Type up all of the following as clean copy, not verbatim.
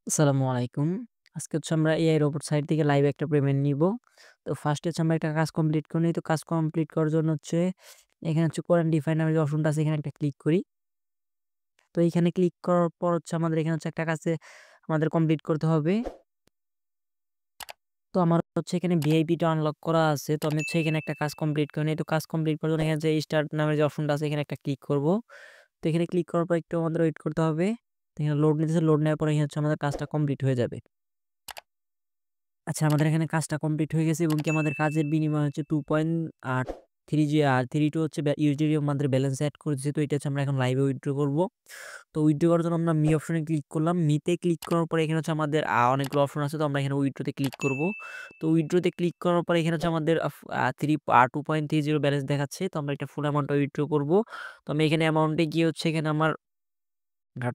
আসসালামু আলাইকুম। আজকে হচ্ছে আমরা এআই রোবট সাইট থেকে লাইভ একটা পেমেন্ট নিবো। তো ফার্স্টে হচ্ছে আমরা একটা কাজ কমপ্লিট করে নিই। তো কাজ কমপ্লিট করার জন্য হচ্ছে এখানে হচ্ছে কোরেন্ট ডিফাইন নামের যে অপশনটা আছে এখানে একটা ক্লিক করি। তো এইখানে ক্লিক করার পর হচ্ছে আমাদের এখানে হচ্ছে একটা কাজে আমাদের কমপ্লিট করতে হবে। তো আমার হচ্ছে এখানে ভিআইপিটা আনলক করা আছে। তো আমি হচ্ছে এখানে একটা কাজ কমপ্লিট করে নিই। তো কাজ কমপ্লিট করার জন্য এখানে যে স্টার্ট নামের যে অপশনটা আছে এখানে একটা ক্লিক করব। তো এখানে ক্লিক করার পর একটু আমাদের ওয়েট করতে হবে। তো এখানে লোড নিতেছে, লোড নেওয়ার পরে এখানে হচ্ছে আমাদের কাজটা কমপ্লিট হয়ে যাবে। আচ্ছা, আমাদের এখানে কাজটা কমপ্লিট হয়ে গেছে এবং কি আমাদের কাজের বিনিময় হচ্ছে 2.32 হচ্ছে ইউএসডি আমাদের ব্যালেন্স এড করে দিয়েছে। তো এটা হচ্ছে আমরা এখন লাইভে উইথড্র করব। তো উইথড্র করার জন্য আমরা মি অপশনে ক্লিক করলাম। মিতে ক্লিক করার পরে এখানে হচ্ছে আমাদের অনেকগুলো অপশন আছে। তো আমরা এখানে উইথড্রোতে ক্লিক করব। তো উইথড্রোতে ক্লিক করার পরে এখানে হচ্ছে আমাদের 2.30 ব্যালেন্স দেখাচ্ছে। তো আমরা এটা ফুল অ্যামাউন্টটা উইথড্র করব। তো আমি এখানে অ্যামাউন্টে গিয়ে হচ্ছে এখানে আমার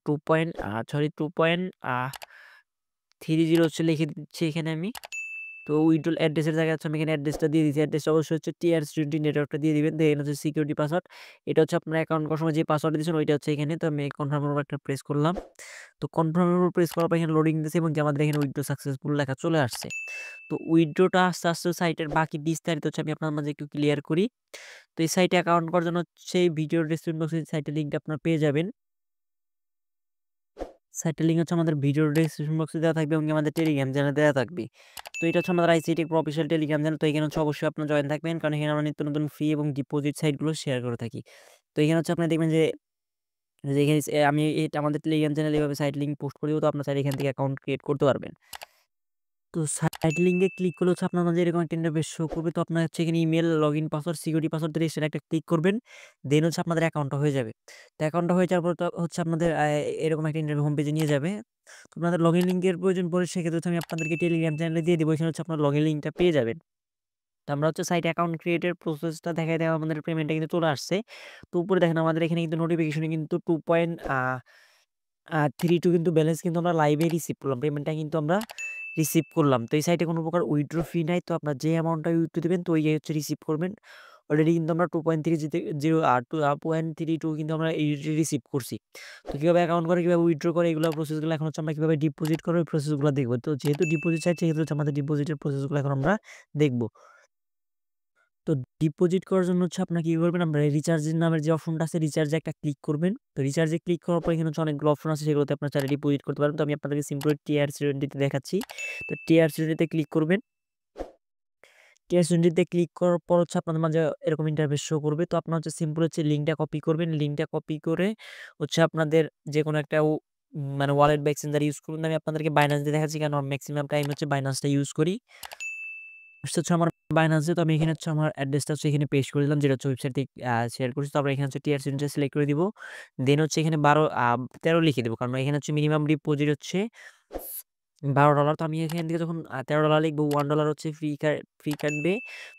2.30 হচ্ছে লিখে দিচ্ছি এখানে আমি। তো উইথড্রল অ্যাড্রেসের জায়গায় হচ্ছে আমি এখানে অ্যাড্রেসটা দিয়ে দিচ্ছি। অ্যাড্রেসটা অবশ্যই হচ্ছে TRS20 নেটওয়ার্কটা দিয়ে দিবেন। দেন হচ্ছে সিকিউরিটি পাসওয়ার্ড। এটা হচ্ছে আপনার অ্যাকাউন্ট করার সময় যে পাসওয়ার্ড দিয়েছেন ওইটা হচ্ছে এখানে। তো আমি কনফার্ম এর উপর একটা প্রেস করলাম। তো কনফার্ম এর উপর প্রেস করার পর এখানে লোডিং দিতেছে এবং কি আমাদের এখানে উইথড্র সাকসেসফুল লেখা চলে আসছে। তো উইথড্রটা আস্তে, আস্তে সাইটের বাকি বিস্তারিত হচ্ছে আমি আপনার মাঝে একটু ক্লিয়ার করি। তো এই সাইটে অ্যাকাউন্ট করার জন্য হচ্ছে এই ভিডিওর ডেসক্রিপশন বক্সে সাইটের লিঙ্কটা আপনারা পেয়ে যাবেন। সাইটের লিঙ্ক হচ্ছে আমাদের ভিডিওর ডেসক্রিপশন বক্সে দেওয়া থাকবে এবং আমাদের টেলিগ্রাম চ্যানেলে দেওয়া থাকবে। তো এটা হচ্ছে আমাদের আইসিটি অফিসিয়াল টেলিগ্রাম চ্যানেল। তো এখানে হচ্ছে অবশ্যই আপনারা জয়েন থাকবেন, কারণ এখানে আমরা নিত্য নতুন ফ্রি এবং ডিপোজিট সাইটগুলো শেয়ার করে থাকি। তো এখানে হচ্ছে আপনারা দেখবেন যে এখানে আমি এটা আমাদের টেলিগ্রাম চ্যানেলে এভাবে সাইট লিঙ্ক পোস্ট করে দেবো। তো আপনারা চাইলে এখান থেকে অ্যাকাউন্ট ক্রিয়েট করতে পারবেন। তো সাইট লিঙ্কে ক্লিক করলে হচ্ছে আপনার মাঝে এরকম একটা ইন্টারফেস শো করবে। তো আপনার হচ্ছে এখানে email, login password, security password দিয়ে সেটা একটা ক্লিক করবেন। দেন হচ্ছে আপনাদের অ্যাকাউন্টটা হয়ে যাবে। তো অ্যাকাউন্টটা হয়ে যাওয়ার পর তো হচ্ছে আপনাদের এরকম একটা ইন্টারভিউ হোম পেজে নিয়ে যাবে। তো আপনাদের লগইন লিঙ্কের প্রয়োজন পড়ে সেক্ষেত্রে হচ্ছে আমি আপনাদেরকে টেলিগ্রাম চ্যানেলে দিয়ে দেবো। এখানে হচ্ছে আপনার লগইন লিঙ্কটা পেয়ে যাবেন। তো আমরা হচ্ছে সাইট অ্যাকাউন্ট ক্রিয়েটের প্রসেসটা দেখায় দেওয়া আমাদের পেমেন্টটা কিন্তু চলে আসছে। তো উপরে দেখেন আমাদের এখানে কিন্তু নোটিফিকেশনে কিন্তু 2.32 কিন্তু ব্যালেন্স কিন্তু আমরা লাইভে রিসিভ করলাম। পেমেন্টটা কিন্তু আমরা রিসিভ করলাম। তো এই সাইটে কোনো প্রকার উইথড্র ফি নাই। তো আপনার যে অ্যামাউন্টটা উইথড্র দিবেন তো ওই হচ্ছে রিসিভ করবেন। অলরেডি কিন্তু আমরা 2.32 কিন্তু আমরা রিসিভ করছি। তো কিভাবে অ্যাকাউন্ট করে, কিভাবে উইথড্র করে এগুলো প্রসেসগুলো এখন হচ্ছে আমরা কিভাবে ডিপোজিট করব এই প্রসেসগুলো দেখব। তো যেহেতু ডিপোজিট সাইট সেক্ষেত্রে হচ্ছে আমাদের ডিপোজিটের প্রসেসগুলো এখন আমরা দেখব। তো ডিপোজিট করার জন্য হচ্ছে আপনারা কি করবেন, আমরা রিচার্জের নামের যে অপশনটা আছে রিচার্জে একটা ক্লিক করবেন। তো রিচার্জে ক্লিক করার পর এখানে হচ্ছে অনেকগুলো অপশন আছে, সেগুলোতে আপনারা চাইলে ডিপোজিট করতে পারবেন। তো আমি আপনাদেরকে সিম্পলি TRS20 তে দেখাচ্ছি। তো TRS20 তে ক্লিক করবেন। TRS20 তে ক্লিক করার পর হচ্ছে আপনাদের মাঝে এরকম ইন্টারফেস শো করবে। তো আপনারা হচ্ছে সিম্পল হচ্ছে লিঙ্কটা কপি করবেন। লিঙ্কটা কপি করে হচ্ছে আপনাদের যেকোনো একটা মানে ওয়ালেট বা এক্সচেঞ্জার ইউজ করবেন। আমি আপনাদেরকে Binance দিয়ে দেখাচ্ছি, কারণ মেক্সিমাম টাইম হচ্ছে Binance টা ইউজ করি। সেটা হচ্ছে আমার Binance। তো আমি এখানে হচ্ছে আমার অ্যাড্রেসটা হচ্ছে এখানে পেস্ট করে দিলাম, যেটা হচ্ছে ওয়েবসাইট থেকে শেয়ার করছি। তারপরে এখানে হচ্ছে টিআর সেন্টার সিলেক্ট করে দিব। দেন হচ্ছে এখানে 13 লিখে দেবো, কারণ এখানে হচ্ছে মিনিমাম ডিপোজিট হচ্ছে $12। তো আমি এখান থেকে যখন $13 লিখবো, $1 হচ্ছে ফি কাটবে।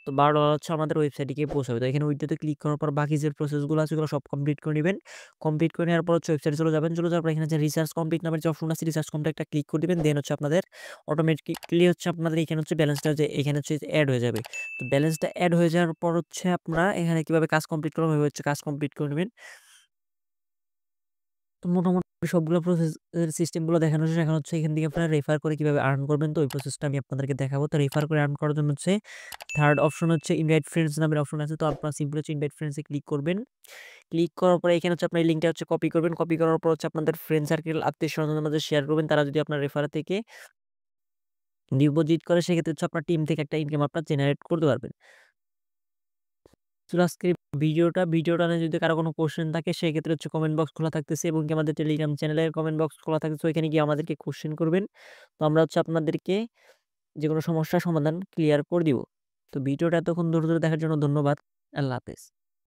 তো $12 হচ্ছে আমাদের ওয়েবসাইটে গিয়ে পৌঁছাবে। তো এখানে উইথড্রোতে ক্লিক করার পর বাকি যে প্রসেসগুলো আছে ওগুলো সব কমপ্লিট করে নিবেন। কমপ্লিট করে নেওয়ার পর হচ্ছে ওয়েবসাইটে চলে যাবেন। চলে যাওয়ার পর এখানে যে রিচার্জ কমপ্লিট নামের যে অপশন আছে রিচার্জ কমপ্লিট একটা ক্লিক করে দিবেন। দেন হচ্ছে আপনাদের অটোমেটিক্যালি হচ্ছে আপনাদের এখানে হচ্ছে ব্যালেন্সটা যে এখানে হচ্ছে এড হয়ে যাবে। তো ব্যালেন্সটা এড হয়ে যাওয়ার পর হচ্ছে আপনারা এখানে কিভাবে কাজ কমপ্লিট করবেন ওইভাবে হচ্ছে কাজ কমপ্লিট করে নেবেন। তো মোটামুটি সবগুলো প্রসেস এর সিস্টেমগুলো দেখানো শেষ। এখন হচ্ছে এখান থেকে আপনারা রেফার করে কিভাবে আর্ন করবেন তো ওই প্রসেসটা আমি আপনাদেরকে দেখাবো। তো রেফার করে আর্ন করার জন্য হচ্ছে থার্ড অপশন হচ্ছে ইনভাইট ফ্রেন্ডস নামের অপশন আছে। তো আপনারা সিম্পলি হচ্ছে ইনভাইট ফ্রেন্ডস এ ক্লিক করবেন। ক্লিক করার পরে এখানে হচ্ছে আপনার এই লিঙ্কটা হচ্ছে কপি করবেন। কপি করার পর হচ্ছে আপনাদের ফ্রেন্ড সার্কেল, আত্মীয়-স্বজনদের মাঝে শেয়ার করবেন। তারা যদি আপনার রেফার থেকে ডিপোজিট করে সেক্ষেত্রে হচ্ছে আপনার টিম থেকে একটা ইনকাম আপনারা জেনারেট করতে পারবেন। তো আজকের ভিডিওটা নিয়ে যদি কারো কোনো কোয়েশ্চেন থাকে সেক্ষেত্রে হচ্ছে কমেন্ট বক্স খোলা থাকতেছে এবং কি আমাদের টেলিগ্রাম চ্যানেলের কমেন্ট বক্স খোলা থাকতেছে। ওইখানে গিয়ে আমাদেরকে কোয়েশ্চেন করবেন। তো আমরা হচ্ছে আপনাদেরকে যেকোনো সমস্যার সমাধান ক্লিয়ার করে দিব। তো ভিডিওটা এতক্ষণ ধৈর্য ধরে দেখার জন্য ধন্যবাদ। আল্লাহ হাফেজ।